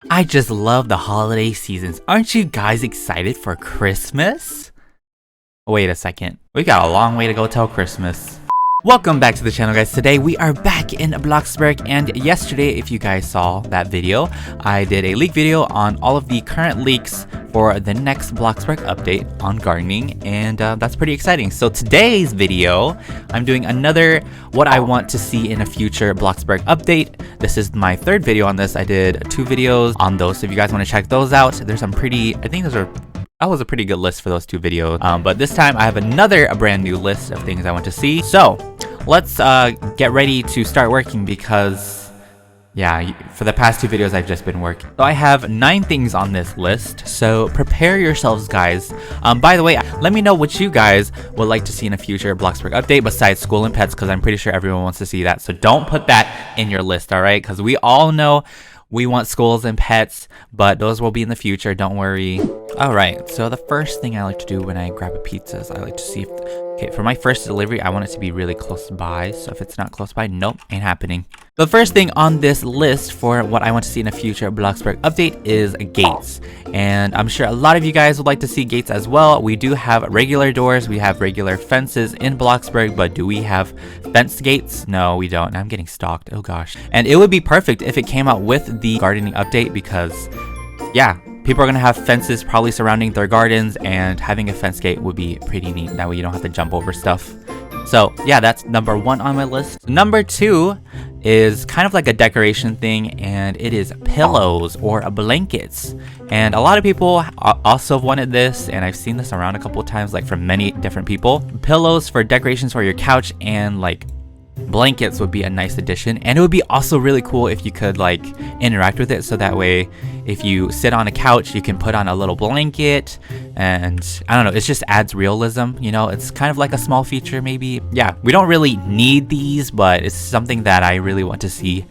I just love the holiday seasons. Aren't you guys excited for Christmas? Wait a second. We got a long way to go till Christmas. Welcome back to the channel, guys. Today we are back in Bloxburg, and yesterday, if you guys saw that video, I did a leak video on all of the current leaks for the next Bloxburg update on gardening, and that's pretty exciting. So today's video, I'm doing another what I want to see in a future Bloxburg update. This is my third video on this. I did 2 videos on those, so if you guys want to check those out, there's some pretty, I think those are that was a pretty good list for those 2 videos, but this time I have a brand new list of things I want to see. So let's get ready to start working, because yeah, for the past 2 videos I've just been working. So I have 9 things on this list, so prepare yourselves, guys. By the way, let me know what you guys would like to see in a future Bloxburg update besides school and pets, because I'm pretty sure everyone wants to see that. So don't put that in your list, alright? Because we all know we want schools and pets, but those will be in the future, don't worry. Alright, so the first thing I like to do when I grab a pizza is I like to see if, okay, for my first delivery, I want it to be really close by. So if it's not close by, nope, ain't happening. The first thing on this list for what I want to see in a future Bloxburg update is gates. And I'm sure a lot of you guys would like to see gates as well. We do have regular doors, we have regular fences in Bloxburg, but do we have fenced gates? No, we don't. I'm getting stalked, oh gosh. And it would be perfect if it came out with the gardening update, because yeah, people are going to have fences probably surrounding their gardens, and having a fence gate would be pretty neat. That way you don't have to jump over stuff. So yeah, that's number 1 on my list. Number 2 is kind of like a decoration thing, and it is pillows or blankets. And a lot of people also wanted this, and I've seen this around a couple of times, like from many different people. Pillows for decorations for your couch, and like blankets would be a nice addition. And it would be also really cool if you could like interact with it, so that way if you sit on a couch you can put on a little blanket, and I don't know, it just adds realism, you know. It's kind of like a small feature maybe. Yeah, we don't really need these, but it's something that I really want to see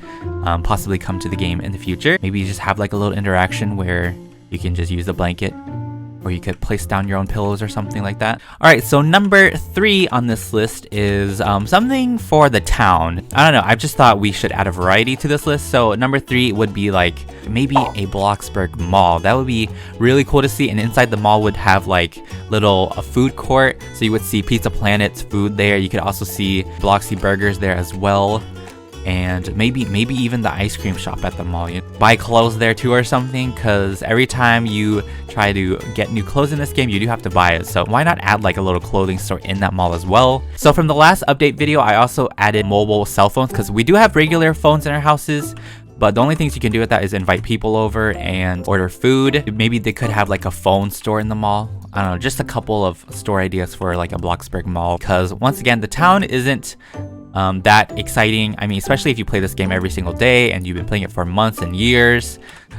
possibly come to the game in the future. Maybe you just have like a little interaction where you can just use the blanket, or you could place down your own pillows or something like that. Alright, so number 3 on this list is something for the town. I don't know, I've just thought we should add a variety to this list. So number 3 would be like maybe a Bloxburg mall. That would be really cool to see, and inside the mall would have like a food court. So you would see Pizza Planet's food there. You could also see Bloxy Burgers there as well. And maybe even the ice cream shop at the mall. You buy clothes there too or something, because every time you try to get new clothes in this game, you do have to buy it. So why not add like a little clothing store in that mall as well? So from the last update video, I also added mobile cell phones, because we do have regular phones in our houses, but the only things you can do with that is invite people over and order food. Maybe they could have like a phone store in the mall. I don't know, just a couple of store ideas for like a Bloxburg mall, because once again, the town isn't that exciting. I mean, especially if you play this game every single day and you've been playing it for months and years,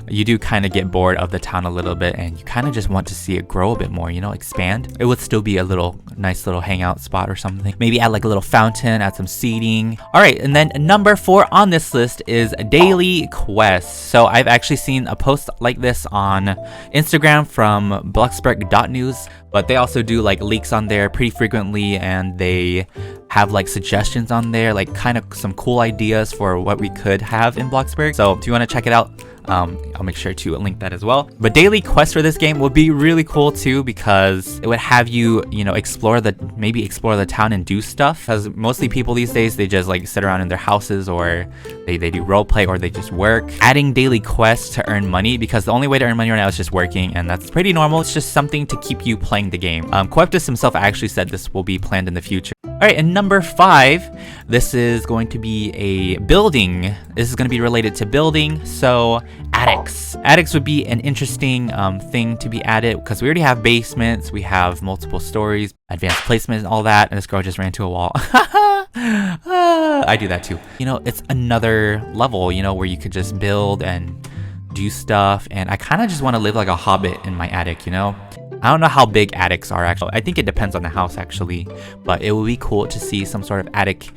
you do kind of get bored of the town a little bit, and you kind of just want to see it grow a bit more, you know, expand. It would still be a nice little hangout spot or something. Maybe add like a little fountain, add some seating. Alright, and then number 4 on this list is daily quests. So I've actually seen a post like this on Instagram from Bloxburg.news, but they also do like leaks on there pretty frequently, and they have like suggestions on there, like kind of some cool ideas for what we could have in Bloxburg. So if you want to check it out, I'll make sure to link that as well. But daily quests for this game would be really cool too, because it would have you, you know, explore the town and do stuff. Because mostly people these days, they just like sit around in their houses, or they do roleplay, or they just work. Adding daily quests to earn money, because the only way to earn money right now is just working, and that's pretty normal. It's just something to keep you playing the game. Coeptus himself actually said this will be planned in the future. Alright, and number 5, this is going to be a building. This is going to be related to building, so attics. Attics would be an interesting thing to be added, because we already have basements, we have multiple stories, advanced placement and all that, and this girl just ran to a wall. I do that too. You know, it's another level, you know, where you could just build and do stuff, and I kind of just want to live like a hobbit in my attic, you know? I don't know how big attics are actually. I think it depends on the house actually, but it would be cool to see some sort of attic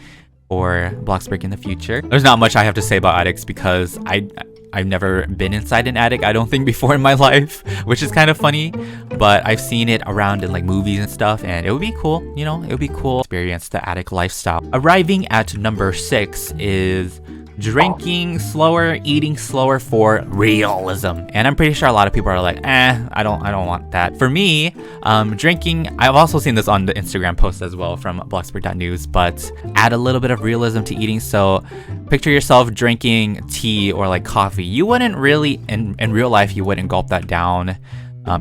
or Bloxburg in the future. There's not much I have to say about attics, because I've never been inside an attic, I don't think, before in my life, which is kind of funny, but I've seen it around in like movies and stuff, and it would be cool, you know, it would be cool to experience the attic lifestyle. Arriving at number 6 is drinking slower, eating slower for realism. And I'm pretty sure a lot of people are like, I don't want that. For me, drinking, I've also seen this on the Instagram post as well from Bloxburg.news, but add a little bit of realism to eating. So picture yourself drinking tea or like coffee. You wouldn't really, in real life, you wouldn't gulp that down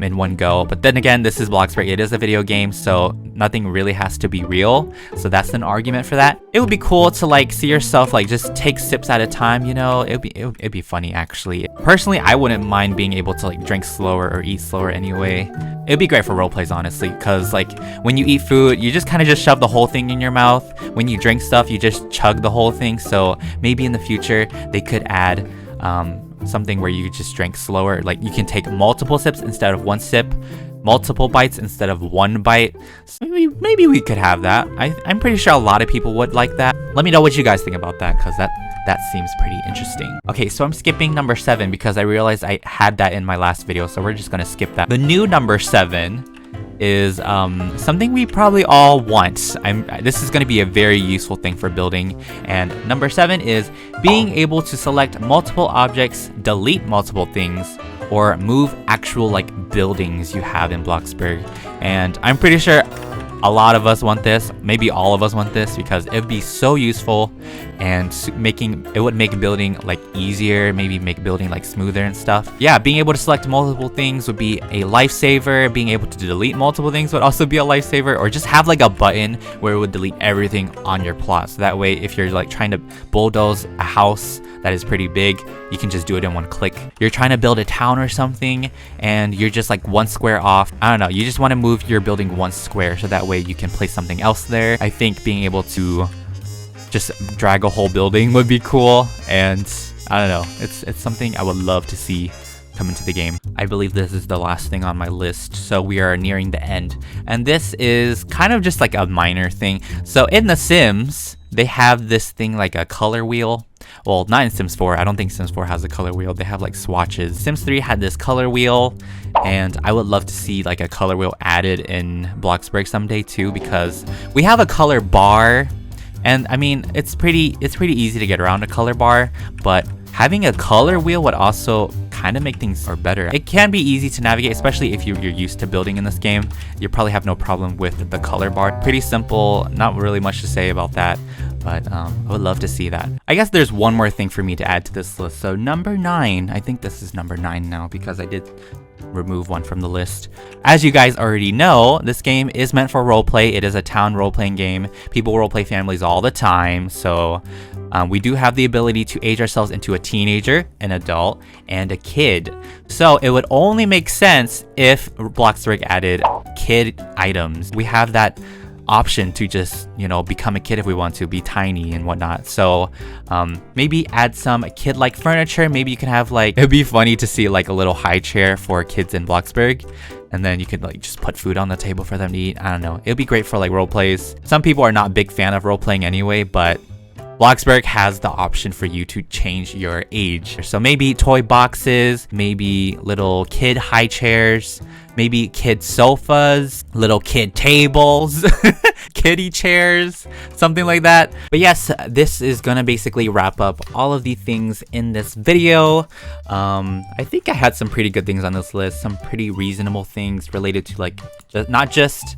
in one go. But then again, this is Bloxburg. It is a video game, so nothing really has to be real. So that's an argument for that. It would be cool to like see yourself like just take sips at a time, you know. It'd be funny actually. Personally, I wouldn't mind being able to like drink slower or eat slower anyway. It'd be great for role plays, honestly, because like when you eat food, you just kind of just shove the whole thing in your mouth. When you drink stuff, you just chug the whole thing. So maybe in the future they could add something where you just drink slower. Like you can take multiple sips instead of one sip, multiple bites instead of one bite. So maybe we could have that. I'm pretty sure a lot of people would like that. Let me know what you guys think about that, because that seems pretty interesting. Okay, so I'm skipping number 7 because I realized I had that in my last video, so we're just gonna skip that. The new number 7 is something we probably all want. This is going to be a very useful thing for building. And number 7 is being able to select multiple objects, delete multiple things, or move actual like buildings you have in Bloxburg. And I'm pretty sure a lot of us want this, maybe all of us want this, because it'd be so useful and it would make building like easier, maybe make building like smoother and stuff. Yeah, being able to select multiple things would be a lifesaver. Being able to delete multiple things would also be a lifesaver, or just have like a button where it would delete everything on your plot. So that way, if you're like trying to bulldoze a house that is pretty big, you can just do it in one click. You're trying to build a town or something and you're just like one square off. I don't know, you just want to move your building one square so that way you can place something else there. I think being able to just drag a whole building would be cool, and I don't know, it's something I would love to see come into the game. I believe this is the last thing on my list, so we are nearing the end, and this is kind of just like a minor thing. So in The Sims, they have this thing like a color wheel. Well, not in Sims 4. I don't think Sims 4 has a color wheel. They have like swatches. Sims 3 had this color wheel, and I would love to see like a color wheel added in Bloxburg someday too, because we have a color bar, and I mean it's pretty easy to get around a color bar, but having a color wheel would also kind of make things better. It can be easy to navigate, especially if you're used to building in this game. You probably have no problem with the color bar. Pretty simple, not really much to say about that, but I would love to see that. I guess there's one more thing for me to add to this list. So number 9, I think this is number 9 now because I did remove one from the list. As you guys already know, this game is meant for roleplay. It is a town role-playing game. People roleplay families all the time, so we do have the ability to age ourselves into a teenager, an adult, and a kid. So it would only make sense if Bloxburg added kid items. We have that option to just, you know, become a kid if we want to, be tiny and whatnot. So maybe add some kid-like furniture. Maybe you can have like, it'd be funny to see like a little high chair for kids in Bloxburg, and then you could like just put food on the table for them to eat. I don't know, it'd be great for like role plays. Some people are not a big fan of role playing anyway, but Bloxburg has the option for you to change your age. So maybe toy boxes, maybe little kid high chairs, maybe kid sofas, little kid tables, kiddie chairs, something like that. But yes, this is gonna basically wrap up all of the things in this video. I think I had some pretty good things on this list, some pretty reasonable things related to like not just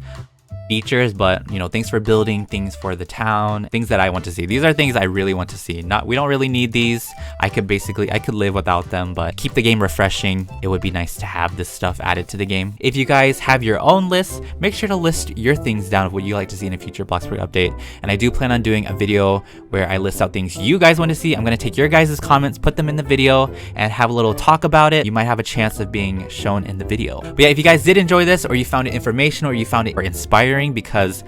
features, but you know, things for building, things for the town, things that I want to see. These are things I really want to see. We don't really need these. I could live without them, but keep the game refreshing. It would be nice to have this stuff added to the game. If you guys have your own lists, make sure to list your things down of what you like to see in a future Bloxburg update. And I do plan on doing a video where I list out things you guys want to see. I'm going to take your guys' comments, put them in the video, and have a little talk about it. You might have a chance of being shown in the video. But yeah, if you guys did enjoy this, or you found it informational, or you found it inspiring, because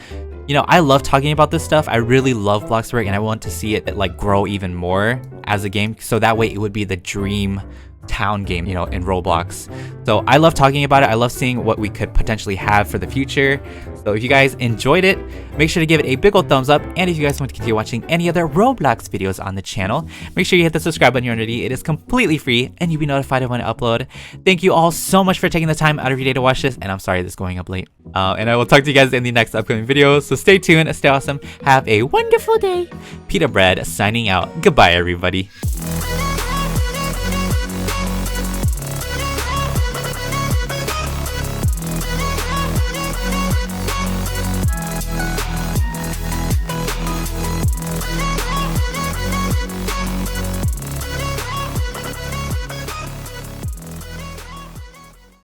you know, I love talking about this stuff. I really love Bloxburg, and I want to see it like grow even more as a game, so that way it would be the dream town game, you know, in Roblox. So I love talking about it. I love seeing what we could potentially have for the future. So if you guys enjoyed it, make sure to give it a big old thumbs up. And if you guys want to continue watching any other Roblox videos on the channel, make sure you hit the subscribe button here underneath. It is completely free and you'll be notified when I upload. Thank you all so much for taking the time out of your day to watch this. And I'm sorry this is going up late. And I will talk to you guys in the next upcoming video. So stay tuned, stay awesome, have a wonderful day. Pita Bread signing out. Goodbye, everybody.